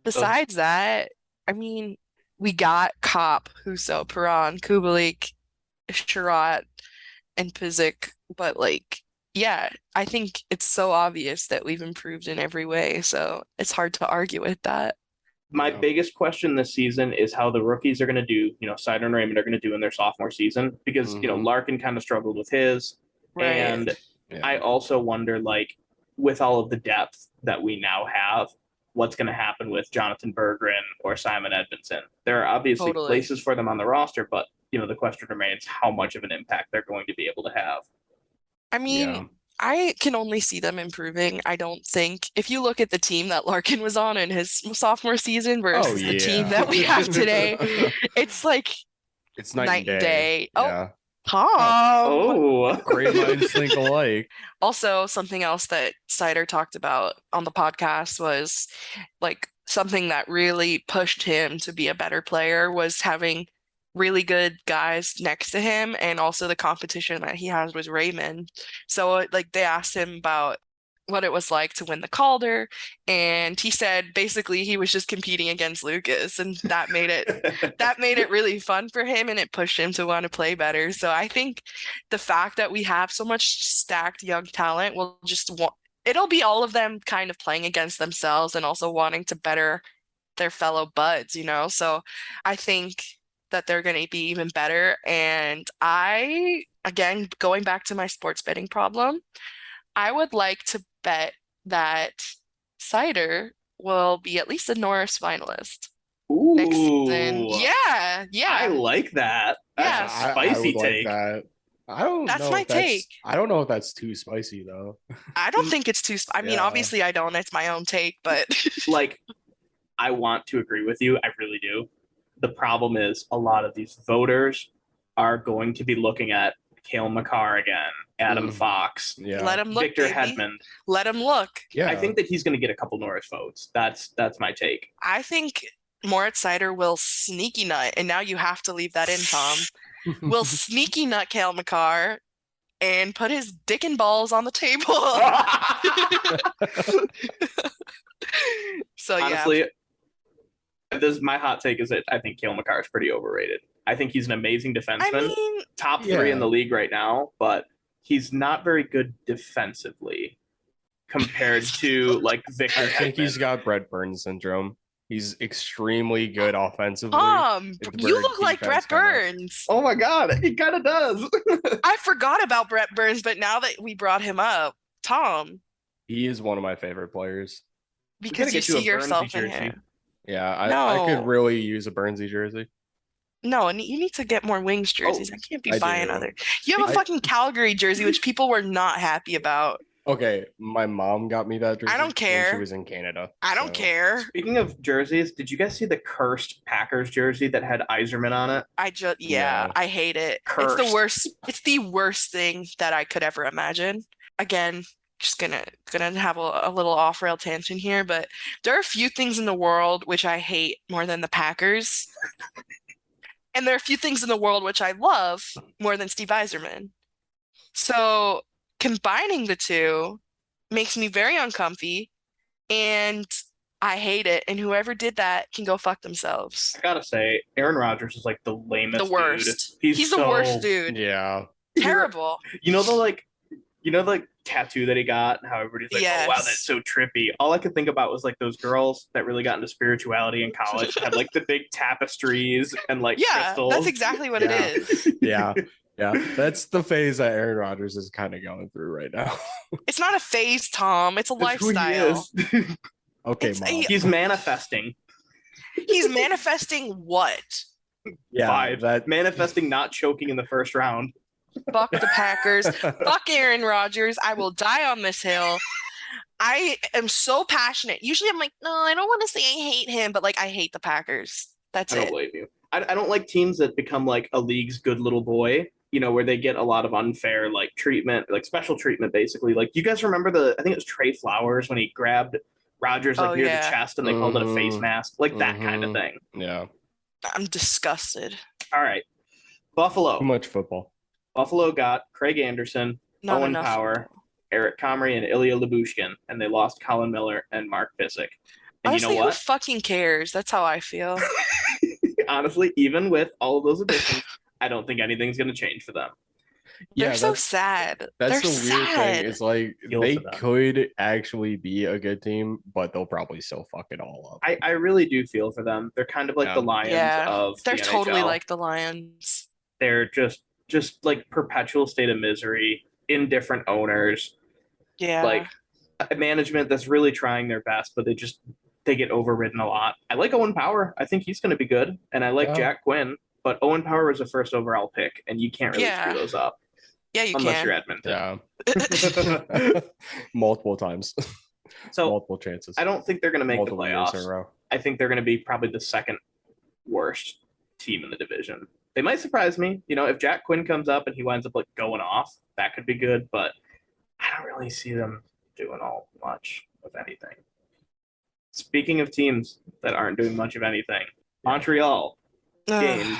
besides that, I mean, we got Kopp, Husso, Perron, Kubalik, Sherratt, and Pysyk, but like, yeah, I think it's so obvious that we've improved in every way, so it's hard to argue with that. My Yeah. biggest question this season is how the rookies are going to do, Seider and Raymond are going to do in their sophomore season because, Mhm. Larkin kind of struggled with his. Right. And Yeah. I also wonder, like, with all of the depth that we now have, what's going to happen with Jonathan Berggren or Simon Edmondson? There are obviously Totally. places for them on the roster, but, the question remains how much of an impact they're going to be able to have. I mean, Yeah. I can only see them improving. I don't think if you look at the team that Larkin was on in his sophomore season versus the team that we have today, it's like It's night and day. Oh, Yeah. Tom. Oh, Great minds think alike. Also, something else that Seider talked about on the podcast was like something that really pushed him to be a better player was having really good guys next to him, and also the competition that he has with Raymond. So like they asked him about what it was like to win the Calder, and he said basically he was just competing against Lucas, and that made it really fun for him, and it pushed him to want to play better. So I think the fact that we have so much stacked young talent will just it'll be all of them kind of playing against themselves and also wanting to better their fellow buds, So I think that they're going to be even better. And again, going back to my sports betting problem, I would like to bet that Seider will be at least a Norris finalist next season. Ooh. Yeah, yeah. I like that. That's Yeah. a spicy would take. like that. I don't That's know my if that's, take. I don't know if that's too spicy though. I don't think it's too. I mean, Yeah. obviously, I don't. It's my own take, but Like, I want to agree with you. I really do. The problem is a lot of these voters are going to be looking at Cale Makar again, Adam Fox, Yeah. let him look, Victor baby. Hedman. Let him look. Yeah. I think that he's going to get a couple Norris votes. That's my take. I think Moritz Seider will sneaky nut, and now you have to leave that in, Tom. Will sneaky nut Cale Makar and put his dick and balls on the table. So Honestly, my hot take is that I think Cale Makar is pretty overrated. I think he's an amazing defenseman, I mean, top 3 in the league right now, but he's not very good defensively compared to like Victor. I think Hedman. he's got Brett Burns syndrome. He's extremely good offensively. You look like Brett Burns. Oh my god, he kind of does. I forgot about Brett Burns, but now that we brought him up, Tom, He is one of my favorite players. because you get you a see yourself Burnsy in jersey. him. Yeah, I could No. really use a Burnsy jersey. No, and you need to get more Wings jerseys. I can't be I buying do. other. You have a fucking Calgary jersey, which people were not happy about. Okay, my mom got me that jersey. don't when care. she was in Canada. I don't care. Speaking of jerseys, did you guys see the cursed Packers jersey that had Iserman on it? Yeah, No. I hate it. Cursed. It's the worst. It's the worst thing that I could ever imagine. Again, just gonna have a little off-rail tangent here, but there are a few things in the world which I hate more than the Packers. And there are a few things in the world which I love more than Steve Yzerman. So combining the two makes me very uncomfy, and I hate it. And whoever did that can go fuck themselves. I gotta say, Aaron Rodgers is like the lamest The worst. dude. He's the worst dude. Yeah. Terrible. You know the tattoo that he got and how everybody's like, oh wow, Yes. that's so trippy. All I could think about was like those girls that really got into spirituality in college, had like the big tapestries and like Yeah, crystals. that's exactly what it Yeah. is. Yeah. Yeah. That's the phase that Aaron Rodgers is kind of going through right now. It's not a phase, Tom. It's a That's who he lifestyle. is. Okay, It's- Mom. He's manifesting. He's manifesting what? Yeah, Five. that Manifesting not choking in the first round. Fuck the Packers. Fuck Aaron Rodgers. I will die on this hill. I am so passionate. Usually I'm like, no, I don't want to say I hate him, but like I hate the Packers. That's I don't it. blame you. I don't like teams that become like a league's good little boy, you know, where they get a lot of unfair like treatment, like special treatment, basically. Like, you guys remember I think it was Trey Flowers when he grabbed Rodgers like Oh, near yeah. the chest and they called it a face Mhm. mask, like that kind of Mhm. thing. yeah, I'm disgusted. All right, Buffalo. too much football. Buffalo got Craig Anderson, Not Owen enough. Power, Eric Comrie, and Ilya Labushkin, and they lost Colin Miller and Mark Pissick. And Honestly, you know who what? fucking cares? That's how I feel. Honestly, even with all of those additions, I don't think anything's going to change for them. They're Yeah, so that's sad. that's They're the weird sad. thing. It's like Feel they for them. could actually be a good team, but they'll probably still fuck it all up. I really do feel for them. They're kind of like the Yeah. Lions Yeah, of They're the totally NHL. like the Lions. They're just like perpetual state of misery, indifferent owners, Yeah. like a management that's really trying their best, but they get overridden a lot. I like Owen Power. I think he's going to be good, and I like Yeah. Jack Quinn. But Owen Power was a first overall pick, and you can't really Yeah. screw those up Yeah, you unless can. you're Edmonton. Yeah, multiple times, So multiple chances. I don't think they're going to make the multiple years in a playoffs. row. I think they're going to be probably the second worst team in the division. They might surprise me. You know, if Jack Quinn comes up and he winds up like going off, that could be good. But I don't really see them doing all much of anything. Speaking of teams that aren't doing much of anything, Montreal gained.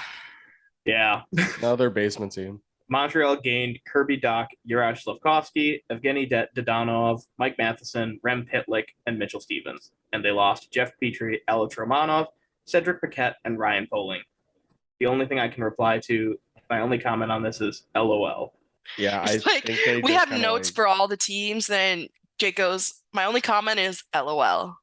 Yeah, Another basement team. Montreal gained Kirby Dach, Juraj Slavkovsky, Evgeny Dadonov, Mike Matheson, Rem Pitlick, and Mitchell Stevens. And they lost Jeff Petrie, Alex Romanov, Cedric Paquette, and Ryan Poling. The only thing I can reply to, my only comment on this is LOL. Yeah, It's I like, think they we just have kinda, notes like- for all the teams. Then Jake goes, my only comment is LOL.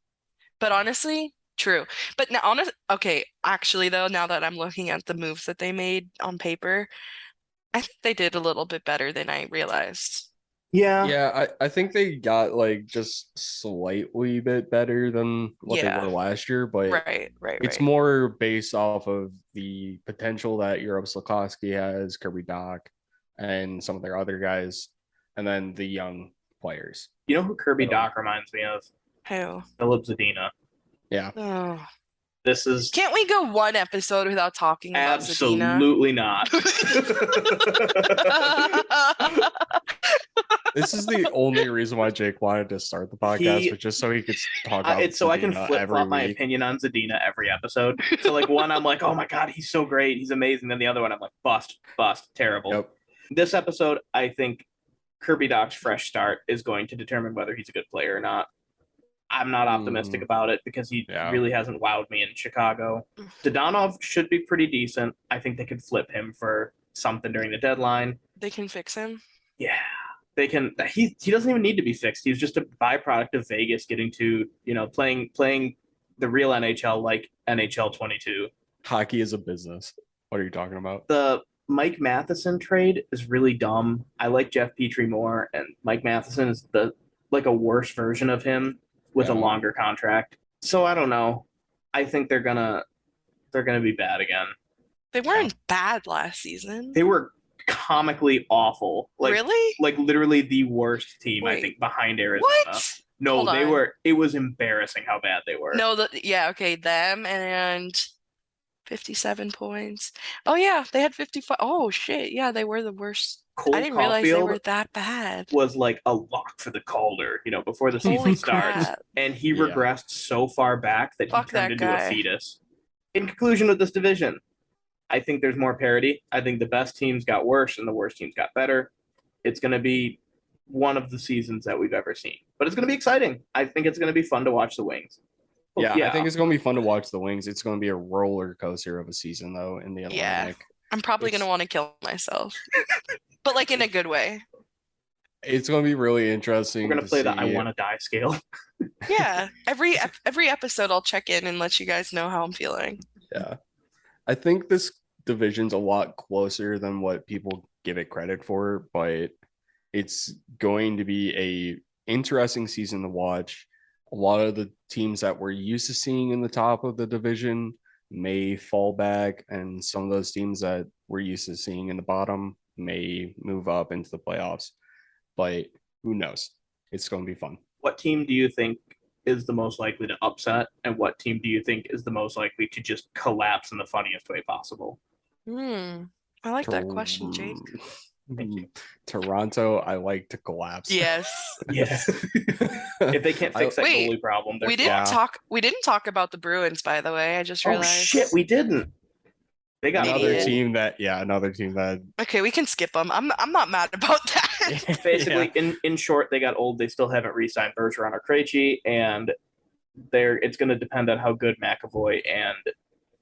But honestly, true. But now, okay, actually, though, now that I'm looking at the moves that they made on paper, I think they did a little bit better than I realized. Yeah. Yeah, I think they got like just slightly bit better than what Yeah. they were last year, but Right. it's more based off of the potential that Europe Slakowski has, Kirby Dach, and some of their other guys, and then the young players. You know who Kirby Oh. Dach reminds me of? Philip Zadina. Yeah. Oh. This is Can't we go one episode without talking about Zadina? absolutely not. This is the only reason why Jake wanted to start the podcast, He- was just so he could talk about It's so I can Zadina flip every flop my week. opinion on Zadina every episode. So like one, I'm like, oh my god, he's so great, he's amazing. Then the other one, I'm like, bust, terrible. Yep. This episode, I think Kirby Dach's fresh start is going to determine whether he's a good player or not. I'm not optimistic about it because he Yeah. really hasn't wowed me in Chicago. Dadonov should be pretty decent. I think they could flip him for something during the deadline. They can fix him. Yeah, they can. He doesn't even need to be fixed. He's just a byproduct of Vegas getting to, you know, playing the real NHL like NHL 22. Hockey is a business. What are you talking about? The Mike Matheson trade is really dumb. I like Jeff Petrie more, and Mike Matheson is a worse version of him with a Yeah. longer contract. So I don't know. I think they're gonna be bad again. They weren't bad last season. They were comically awful. Really? Like literally the worst team, I Wait. think, behind Arizona. What? No, Hold they on. were. It was embarrassing how bad they were. No, yeah, okay, them and 57 points. Oh yeah, they had 55. Oh shit, yeah, they were the worst. Cole I didn't realize they Caulfield were that bad. was like a lock for the Calder, you know, before the Holy season starts, crap. and he Yeah. regressed so far back that Fuck he turned that into guy. a fetus. In conclusion with this division, I think there's more parity. I think the best teams got worse and the worst teams got better. It's going to be one of the seasons that we've ever seen, but it's going to be exciting. I think it's going to be fun to watch the Wings. Yeah, I think it's going to be fun to watch the Wings. It's going to be a roller coaster of a season, though, in the Atlantic. I'm probably going to want to kill myself, but like in a good way. It's going to be really interesting. We're going to play the I want to die scale. Yeah, every episode I'll check in and let you guys know how I'm feeling. Yeah, I think this division's a lot closer than what people give it credit for, but it's going to be a interesting season to watch. A lot of the teams that we're used to seeing in the top of the division may fall back, and some of those teams that we're used to seeing in the bottom may move up into the playoffs. But who knows? It's going to be fun. What team do you think is the most likely to upset, and what team do you think is the most likely to just collapse in the funniest way possible? I like that question, Jake. Toronto, I like to collapse. Yes. Yes. If they can't fix that goalie problem, we didn't talk about the Bruins, by the way. I just realized. Oh shit, we didn't. They got another team that. Okay, we can skip them. I'm not mad about that. Basically, in short, they got old. They still haven't re-signed Bergeron or Krejci, and it's going to depend on how good McAvoy and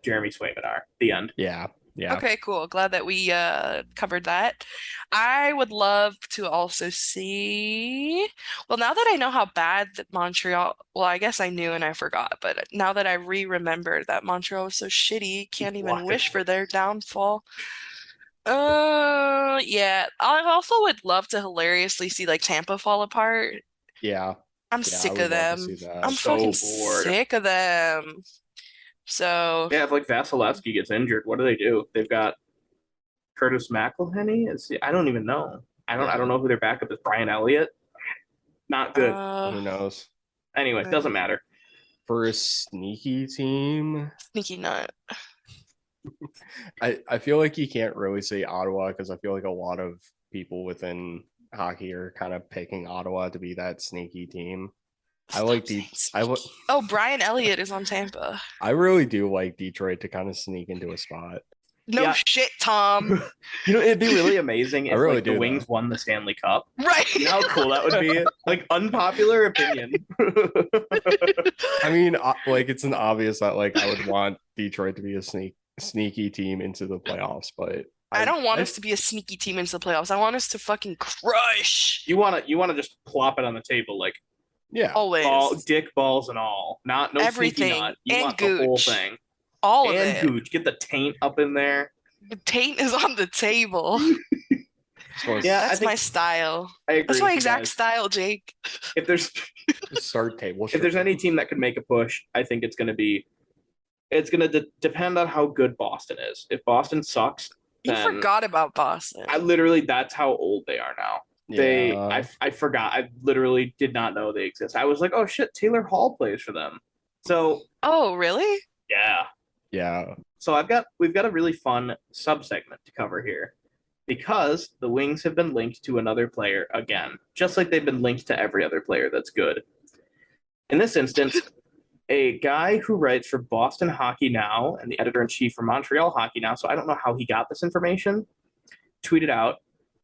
Jeremy Swayman are. The end. Yeah. Okay, cool. Glad that we covered that. I would love to also see. Well, now that I know how bad that Montreal. Well, I guess I knew and I forgot, but now that I remembered that Montreal was so shitty, can't even wish for their downfall. Yeah. I also would love to hilariously see like Tampa fall apart. Yeah. I'm sick of them. I'm so fucking bored. Sick of them. So yeah, if like Vasilevsky gets injured, what do? They've got Curtis McElhinney. I don't even know. I don't know who their backup is. Brian Elliott. Not good. Who knows? Anyway, doesn't matter. For a sneaky team, sneaky nut. I feel like you can't really say Ottawa because I feel like a lot of people within hockey are kind of picking Ottawa to be that sneaky team. Brian Elliott is on Tampa. I really do like Detroit to kind of sneak into a spot. No shit, Tom. It'd be really amazing if the Wings won the Stanley Cup. Right. You know how cool that would be? Like, unpopular opinion. I mean, it's an obvious that I would want Detroit to be a sneaky team into the playoffs, but I don't want us to be a sneaky team into the playoffs. I want us to fucking crush. You want to just plop it on the table, yeah, always dick, balls, and all. No everything. Nut. You and want gooch. The whole thing. All of it. And gooch. Get the taint up in there. The taint is on the table. Yeah, that's my style. I agree. That's my exact style, Jake. If there's start table, if there's any team that could make a push, I think it's going to depend on how good Boston is. If Boston sucks, you forgot about Boston. That's how old they are now. I forgot. I literally did not know they exist. I was like, oh shit, Taylor Hall plays for them. So. Oh really? Yeah. Yeah. So we've got a really fun sub-segment to cover here, because the Wings have been linked to another player again, just like they've been linked to every other player that's good. In this instance, a guy who writes for Boston Hockey Now and the editor-in-chief for Montreal Hockey Now, so I don't know how he got this information, tweeted out,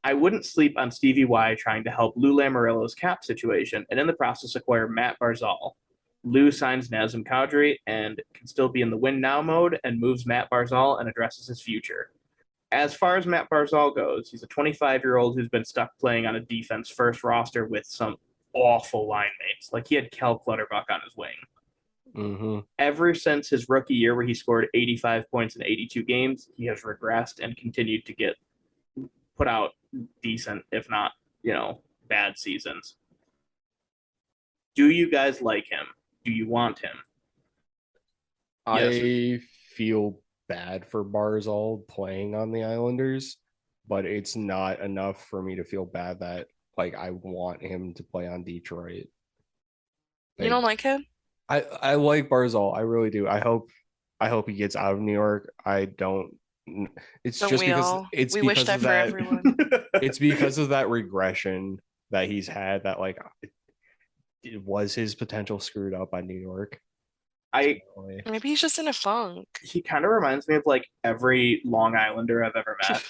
I wouldn't sleep on Stevie Y trying to help Lou Lamoriello's cap situation and in the process acquire Matt Barzal. Lou signs Nazem Kadri and can still be in the win now mode and moves Matt Barzal and addresses his future. As far as Matt Barzal goes, he's a 25-year-old who's been stuck playing on a defense first roster with some awful line mates. Like, he had Kel Clutterbuck on his wing. Mm-hmm. Ever since his rookie year where he scored 85 points in 82 games, he has regressed and continued to get put out decent, if not, bad seasons. Do you guys like him? Do you want him? I feel bad for Barzal playing on the Islanders, but it's not enough for me to feel bad that I want him to play on Detroit. You don't like him? I like Barzal. I really do. I hope he gets out of New York. I don't. It's don't just because all? it's we because wish that of for that. Everyone. It's because of that regression that he's had that it was his potential screwed up by New York. I Maybe he's just in a funk. he kind of reminds me of like every Long Islander I've ever met.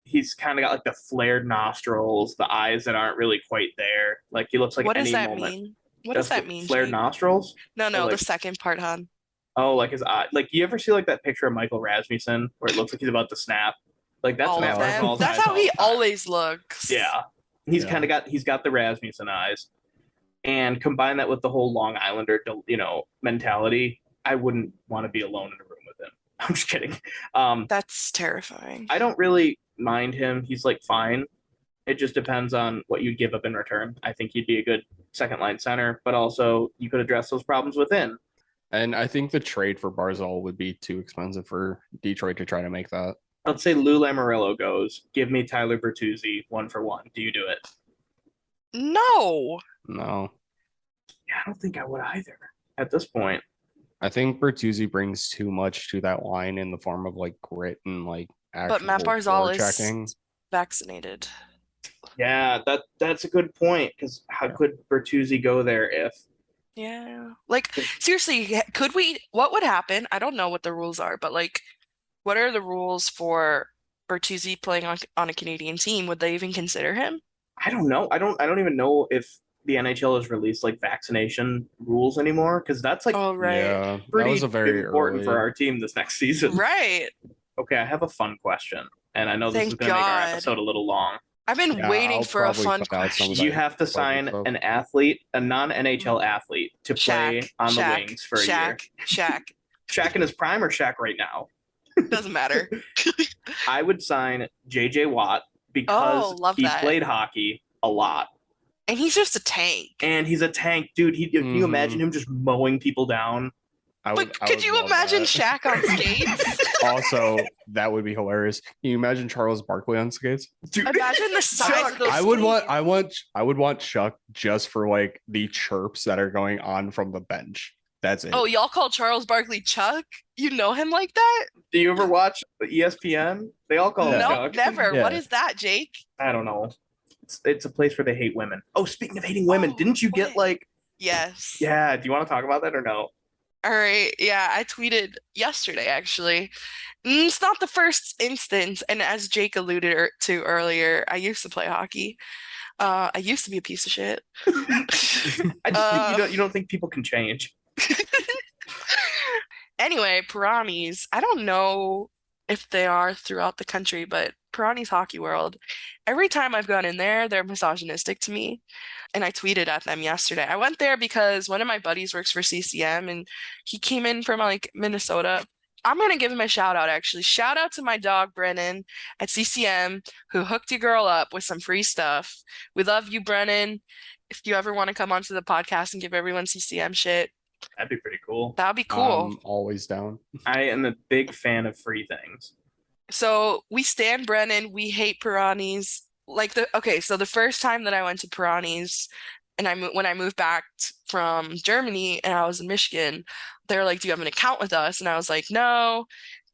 He's kind of got like the flared nostrils, the eyes that aren't really quite there. Like he looks like What does any that moment. mean? What does that mean, Flared Jake? nostrils? No, Or the like, second part, hon. oh, like his eye. Like you ever see like that picture of Michael Rasmussen where it looks like he's about to snap? Like that's All Matt of them. Barzal's That's eyes how all he the time. always looks. Yeah. He's got the Rasmussen eyes. And combine that with the whole Long Islander, mentality. I wouldn't want to be alone in a room with him. I'm just kidding. That's terrifying. I don't really mind him. He's like fine. It just depends on what you'd give up in return. I think he'd be a good second line center, but also you could address those problems within. And I think the trade for Barzal would be too expensive for Detroit to try to make that. Let's say Lou Lamoriello goes, give me Tyler Bertuzzi 1-for-1. Do you do it? No. No. Yeah, I don't think I would either at this point. I think Bertuzzi brings too much to that line in the form of like grit and like actual But Matt Barzal checking. is vaccinated. Yeah, that's a good point because how could Bertuzzi go there if? Yeah. Like, seriously, what would happen? I don't know what the rules are, but like, what are the rules for Bertuzzi playing on a Canadian team? Would they even consider him? I don't know. I don't even know if the NHL has released like vaccination rules anymore because that's like Oh, right. Yeah, that pretty was a very important for early. our team this next season. Right. Okay, I have a fun question, and I know this Thank is going to make our God. episode a little long. I've been Yeah, waiting I'll for a probably fun cut out some question. of You that. have to sign an athlete, a non-NHL athlete, to play on the Shaq, wings for a year. Shaq. Shaq in his prime or Shaq right now? Doesn't matter. I would sign JJ Watt because love he that. played hockey a lot. And he's just a tank. And he's a tank, dude. Can you imagine him just mowing people down? But could you imagine Shaq on skates? Also, that would be hilarious. Can you imagine Charles Barkley on skates? Dude, Imagine the size of those I would skates. want Chuck just for like the chirps that are going on from the bench. That's it. Oh, y'all call Charles Barkley Chuck? You know him like that? Do you ever watch ESPN? They all call him No, Chuck. never. Yeah. What is that, Jake? I don't know. It's a place where they hate women. Oh, speaking of hating women, didn't you get what? like? Yes. Yeah. Do you want to talk about that or no? All right. Yeah, I tweeted yesterday, actually. It's not the first instance, and as Jake alluded to earlier, I used to play hockey. I used to be a piece of shit. I just think you don't think people can change. Anyway, Pirani's, I don't know if they are throughout the country, but Pirani's Hockey World, every time I've gone in there, they're misogynistic to me. And I tweeted at them yesterday. I went there because one of my buddies works for CCM and he came in from like Minnesota. I'm going to give him a shout out, actually. Shout out to my dog, Brennan, at CCM, who hooked your girl up with some free stuff. We love you, Brennan. If you ever want to come onto the podcast and give everyone CCM shit, That'd be pretty cool. that'd be cool. Always down. I am a big fan of free things. So we stand Brennan. We hate Pirani's. So the first time that I went to Pirani's, and when I moved back from Germany and I was in Michigan, they're like, "Do you have an account with us?" And I was like, "No."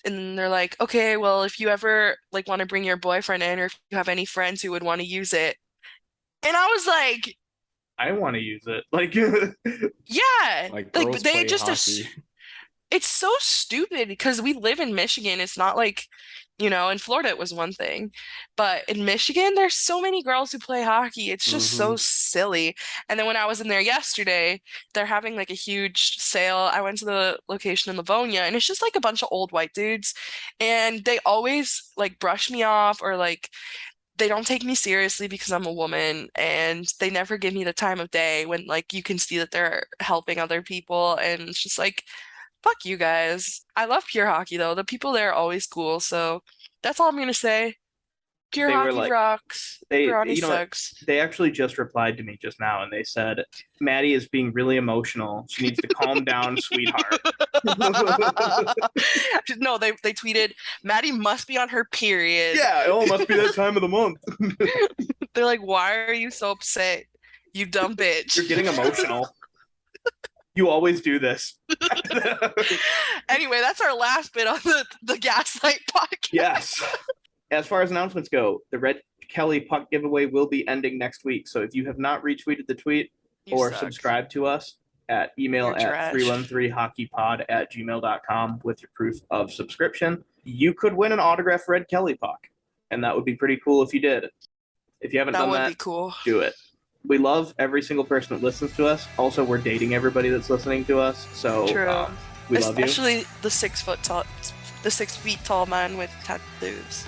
And they're like, "Okay, well, if you ever like want to bring your boyfriend in, or if you have any friends who would want to use it," and I was like, I want to use it. Like, "Yeah, Like like girls they play just." hockey. It's so stupid because we live in Michigan. It's not like, in Florida it was one thing, but in Michigan there's so many girls who play hockey. It's just so silly. And then when I was in there yesterday, they're having like a huge sale. I went to the location in Livonia and it's just like a bunch of old white dudes and they always like brush me off or like they don't take me seriously because I'm a woman and they never give me the time of day when like you can see that they're helping other people and it's just like fuck you guys. I love pure hockey though. The people there are always cool. So that's all I'm gonna say. Pure They were hockey like- rocks. they, Pirani you know what? sucks. They actually just replied to me just now and they said, Maddie is being really emotional. She needs to calm down, sweetheart. No, they tweeted, Maddie must be on her period. Yeah, it must be that time of the month. They're like, why are you so upset? You dumb bitch. You're getting emotional. You always do this. Anyway, that's our last bit on the Gaslight podcast. Yes. As far as announcements go, the Red Kelly puck giveaway will be ending next week. So if you have not retweeted the tweet You or suck. subscribed to us, email You're at trash. 313hockeypod@gmail.com with your proof of subscription. You could win an autographed Red Kelly puck, and that would be pretty cool if you did. If you haven't That done would that, be cool. do it. We love every single person that listens to us. Also, we're dating everybody that's listening to us, so True. we love you. Especially the 6 feet tall man with tattoos.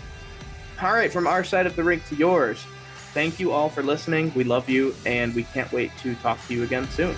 All right, from our side of the rink to yours, thank you all for listening. We love you, and we can't wait to talk to you again soon.